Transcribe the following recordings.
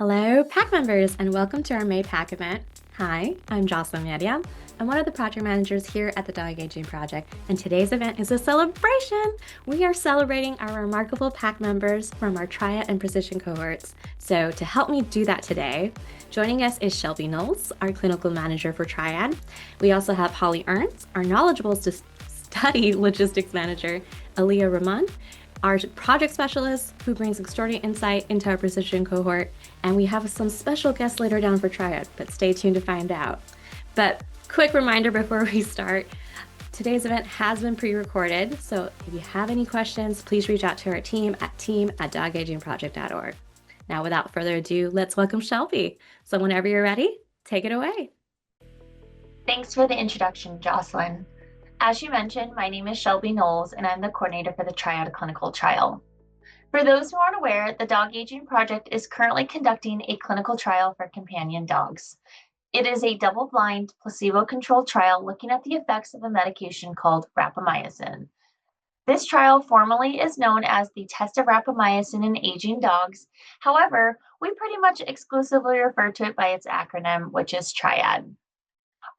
Hello, PAC members, and welcome to our May PAC event. Hi, I'm Jocelyn Media. I'm one of the project managers here at the Dog Aging Project, and today's event is a celebration. We are celebrating our remarkable PAC members from our TRIAD and Precision cohorts. So to help me do that today, joining us is Shelby Knowles, our clinical manager for TRIAD. We also have Holley Ernst, our knowledgeable study logistics manager, Aliyya Rahman, our project specialist who brings extraordinary insight into our precision cohort, and we have some special guests later down for TRIAD, but stay tuned to find out. But quick reminder before we start, today's event has been pre-recorded, so if you have any questions, please reach out to our team@dogagingproject.org. Now, without further ado, let's welcome Shelby. So whenever you're ready, take it away. Thanks for the introduction, Jocelyn. As you mentioned, my name is Shelby Knowles, and I'm the coordinator for the TRIAD clinical trial. For those who aren't aware, the Dog Aging Project is currently conducting a clinical trial for companion dogs. It is a double-blind, placebo-controlled trial looking at the effects of a medication called rapamycin. This trial formally is known as the Test of Rapamycin in Aging Dogs. However, we pretty much exclusively refer to it by its acronym, which is TRIAD.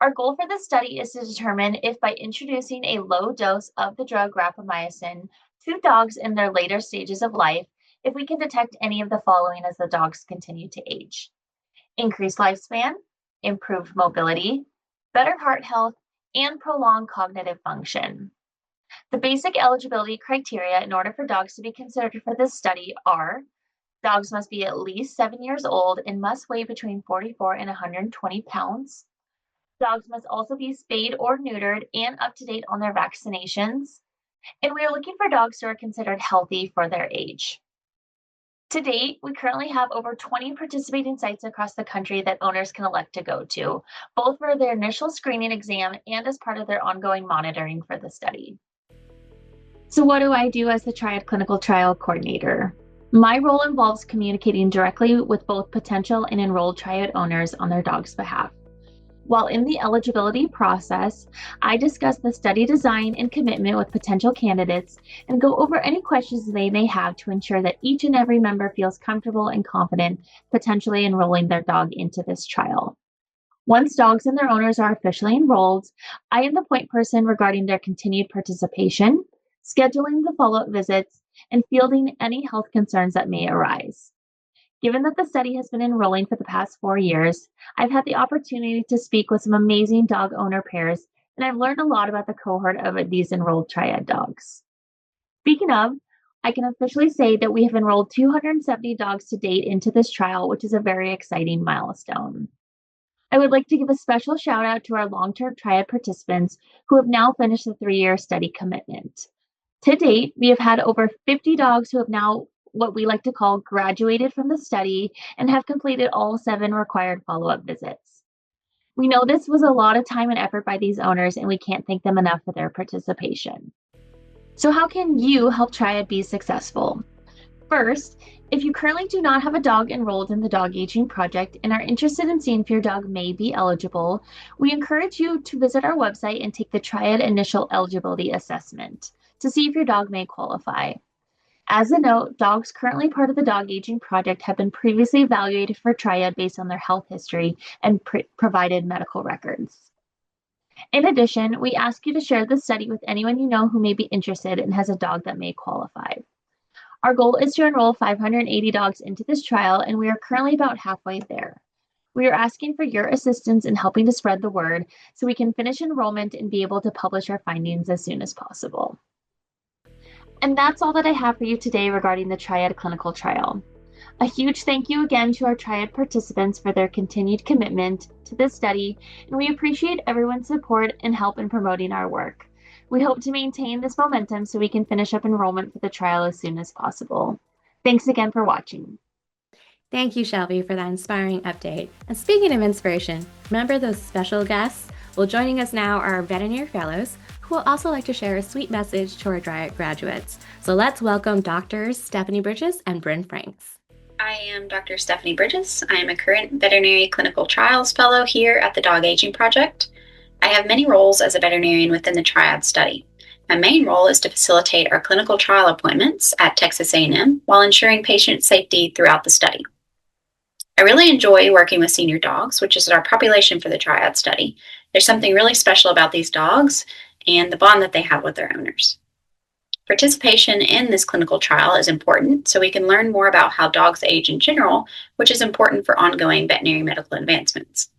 Our goal for this study is to determine if by introducing a low dose of the drug rapamycin to dogs in their later stages of life, if we can detect any of the following as the dogs continue to age: increased lifespan, improved mobility, better heart health, and prolonged cognitive function. The basic eligibility criteria in order for dogs to be considered for this study are: dogs must be at least 7 years old and must weigh between 44 and 120 pounds. Dogs must also be spayed or neutered and up to date on their vaccinations. And we are looking for dogs who are considered healthy for their age. To date, we currently have over 20 participating sites across the country that owners can elect to go to, both for their initial screening exam and as part of their ongoing monitoring for the study. So what do I do as the TRIAD clinical trial coordinator? My role involves communicating directly with both potential and enrolled TRIAD owners on their dog's behalf. While in the eligibility process, I discuss the study design and commitment with potential candidates and go over any questions they may have to ensure that each and every member feels comfortable and confident potentially enrolling their dog into this trial. Once dogs and their owners are officially enrolled, I am the point person regarding their continued participation, scheduling the follow-up visits, and fielding any health concerns that may arise. Given that the study has been enrolling for the past 4 years, I've had the opportunity to speak with some amazing dog owner pairs, and I've learned a lot about the cohort of these enrolled TRIAD dogs. Speaking of, I can officially say that we have enrolled 270 dogs to date into this trial, which is a very exciting milestone. I would like to give a special shout out to our long-term TRIAD participants who have now finished the 3-year study commitment. To date, we have had over 50 dogs who have now what we like to call graduated from the study and have completed all 7 required follow-up visits. We know this was a lot of time and effort by these owners, and we can't thank them enough for their participation. So how can you help TRIAD be successful? First, if you currently do not have a dog enrolled in the Dog Aging Project and are interested in seeing if your dog may be eligible, we encourage you to visit our website and take the TRIAD Initial Eligibility Assessment to see if your dog may qualify. As a note, dogs currently part of the Dog Aging Project have been previously evaluated for TRIAD based on their health history and provided medical records. In addition, we ask you to share this study with anyone you know who may be interested and has a dog that may qualify. Our goal is to enroll 580 dogs into this trial, and we are currently about halfway there. We are asking for your assistance in helping to spread the word so we can finish enrollment and be able to publish our findings as soon as possible. And that's all that I have for you today regarding the TRIAD clinical trial. A huge thank you again to our TRIAD participants for their continued commitment to this study, and we appreciate everyone's support and help in promoting our work. We hope to maintain this momentum so we can finish up enrollment for the trial as soon as possible. Thanks again for watching. Thank you, Shelby, for that inspiring update. And speaking of inspiration, remember those special guests? Well, joining us now are our veterinary fellows, who will also like to share a sweet message to our TRIAD graduates. So let's welcome Doctors Stephanie Bridges and Brynn Franks. I am Dr. Stephanie Bridges. I am a current veterinary clinical trials fellow here at the Dog Aging Project. I have many roles as a veterinarian within the TRIAD study. My main role is to facilitate our clinical trial appointments at Texas A&M while ensuring patient safety throughout the study. I really enjoy working with senior dogs, which is our population for the TRIAD study. There's something really special about these dogs and the bond that they have with their owners. Participation in this clinical trial is important so we can learn more about how dogs age in general, which is important for ongoing veterinary medical advancements.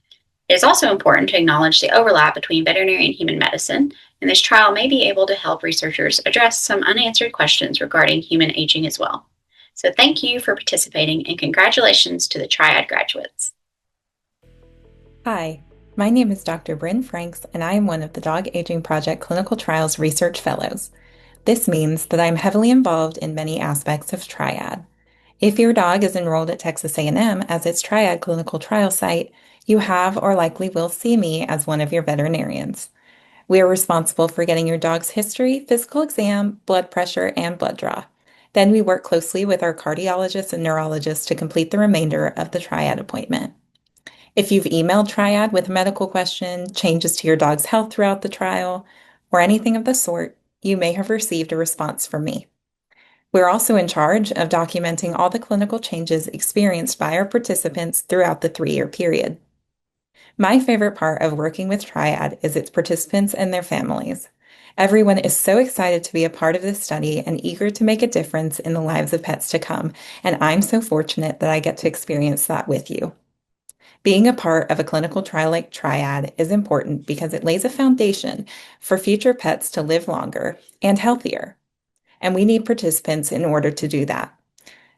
It is also important to acknowledge the overlap between veterinary and human medicine, and this trial may be able to help researchers address some unanswered questions regarding human aging as well. So thank you for participating and congratulations to the TRIAD graduates. Hi, my name is Dr. Brynn Franks, and I am one of the Dog Aging Project Clinical Trials Research Fellows. This means that I'm heavily involved in many aspects of TRIAD. If your dog is enrolled at Texas A&M as its TRIAD clinical trial site, you have or likely will see me as one of your veterinarians. We are responsible for getting your dog's history, physical exam, blood pressure, and blood draw. Then we work closely with our cardiologists and neurologists to complete the remainder of the TRIAD appointment. If you've emailed TRIAD with a medical question, changes to your dog's health throughout the trial, or anything of the sort, you may have received a response from me. We're also in charge of documenting all the clinical changes experienced by our participants throughout the 3-year period. My favorite part of working with TRIAD is its participants and their families. Everyone is so excited to be a part of this study and eager to make a difference in the lives of pets to come, and I'm so fortunate that I get to experience that with you. Being a part of a clinical trial like TRIAD is important because it lays a foundation for future pets to live longer and healthier. And we need participants in order to do that.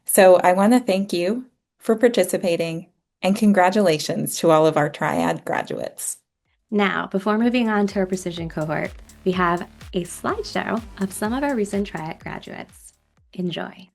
So I want to thank you for participating and congratulations to all of our TRIAD graduates. Now, before moving on to our precision cohort, we have a slideshow of some of our recent TRIAD graduates. Enjoy.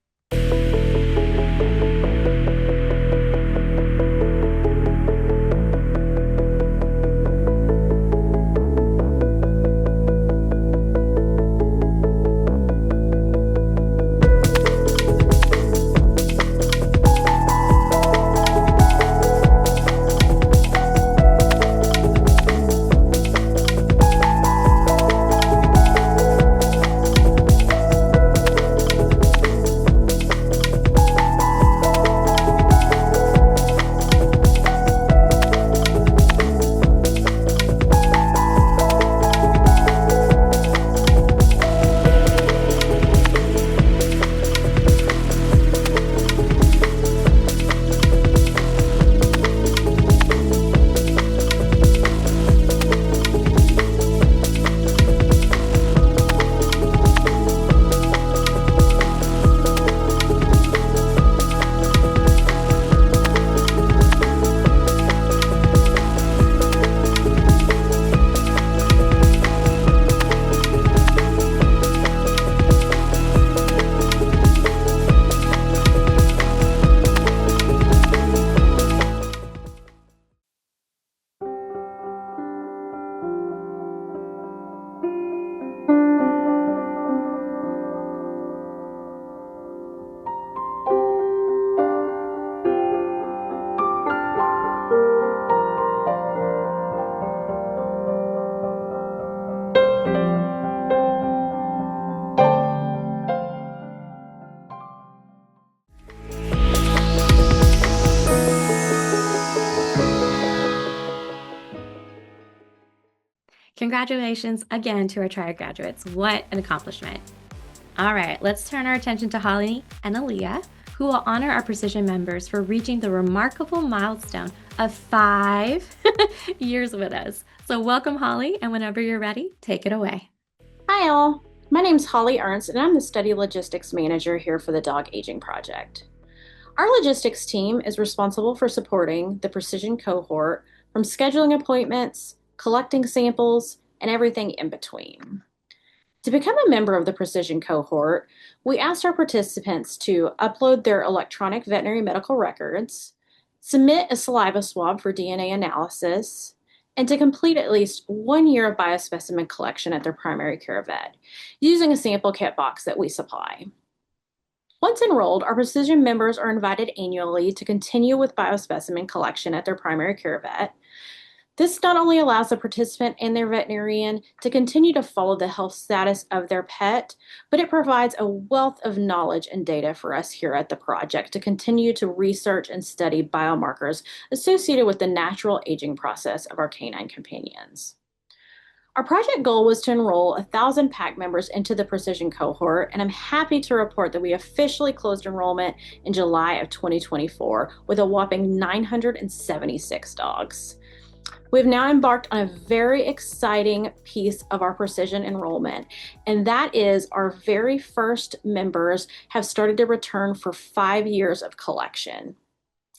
Congratulations again to our TRIAD graduates. What an accomplishment. All right, let's turn our attention to Holley and Aliyya, who will honor our precision members for reaching the remarkable milestone of 5 years with us. So welcome, Holley, and whenever you're ready, take it away. Hi all, my name is Holley Ernst and I'm the Study Logistics Manager here for the Dog Aging Project. Our logistics team is responsible for supporting the Precision Cohort from scheduling appointments, collecting samples, and everything in between. To become a member of the Precision Cohort, we asked our participants to upload their electronic veterinary medical records, submit a saliva swab for DNA analysis, and to complete at least 1 year of biospecimen collection at their primary care vet, using a sample kit box that we supply. Once enrolled, our Precision members are invited annually to continue with biospecimen collection at their primary care vet. This not only allows the participant and their veterinarian to continue to follow the health status of their pet, but it provides a wealth of knowledge and data for us here at the project to continue to research and study biomarkers associated with the natural aging process of our canine companions. Our project goal was to enroll 1,000 PAC members into the Precision Cohort, and I'm happy to report that we officially closed enrollment in July of 2024 with a whopping 976 dogs. We've now embarked on a very exciting piece of our precision enrollment, and that is our very first members have started to return for 5 years of collection.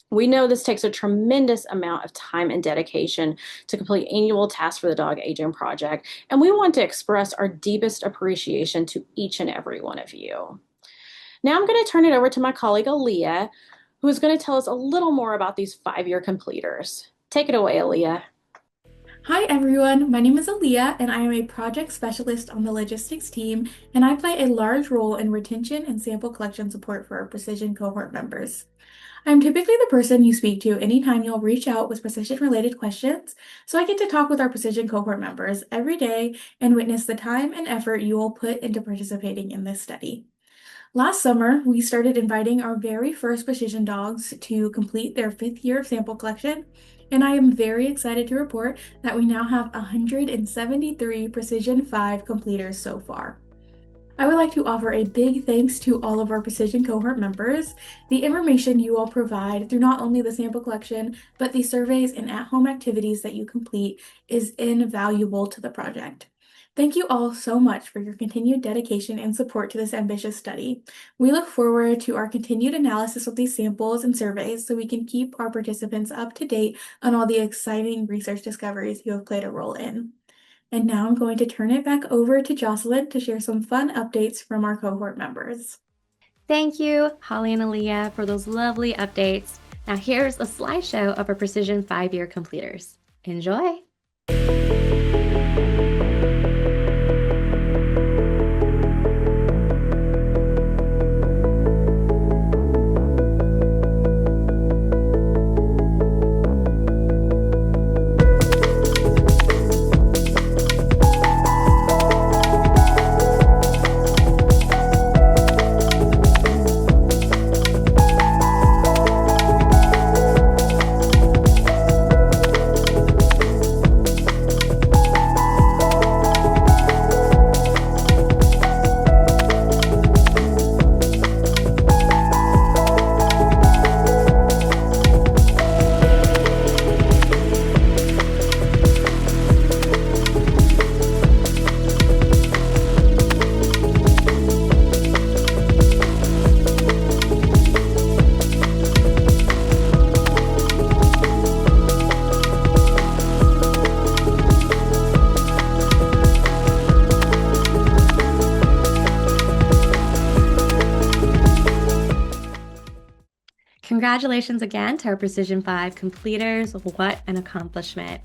We know this takes a tremendous amount of time and dedication to complete annual tasks for the Dog Aging Project, and we want to express our deepest appreciation to each and every one of you. Now I'm going to turn it over to my colleague Aliyya, who is going to tell us a little more about these 5-year completers. Take it away, Aliyya. Hi everyone, my name is Aliyya and I am a project specialist on the logistics team, and I play a large role in retention and sample collection support for our Precision Cohort members. I'm typically the person you speak to anytime you'll reach out with precision-related questions, so I get to talk with our Precision Cohort members every day and witness the time and effort you will put into participating in this study. Last summer, we started inviting our very first precision dogs to complete their 5th year of sample collection, and I am very excited to report that we now have 173 Precision 5 completers so far. I would like to offer a big thanks to all of our Precision Cohort members. The information you all provide through not only the sample collection, but the surveys and at-home activities that you complete is invaluable to the project. Thank you all so much for your continued dedication and support to this ambitious study. We look forward to our continued analysis of these samples and surveys so we can keep our participants up to date on all the exciting research discoveries you have played a role in. And now I'm going to turn it back over to Jocelyn to share some fun updates from our cohort members. Thank you, Holley and Aliyya, for those lovely updates. Now here's a slideshow of our Precision 5-year completers. Enjoy! Congratulations again to our Precision 5 completers. What an accomplishment.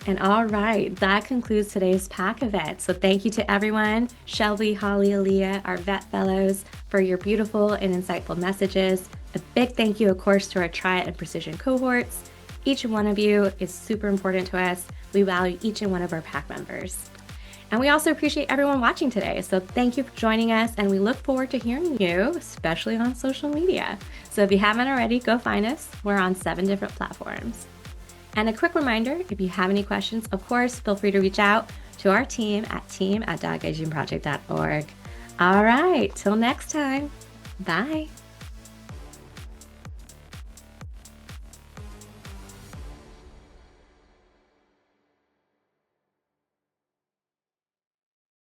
And all right, that concludes today's PAC event. So thank you to everyone, Shelby, Holley, Aliyya, our vet fellows, for your beautiful and insightful messages. A big thank you, of course, to our TRIAD and Precision cohorts. Each one of you is super important to us. We value each and one of our PAC members. And we also appreciate everyone watching today. So thank you for joining us, and we look forward to hearing you, especially on social media. So if you haven't already, go find us. We're on 7 different platforms. And a quick reminder, if you have any questions, of course, feel free to reach out to our team at team@dogagingproject.org. All right, till next time. Bye.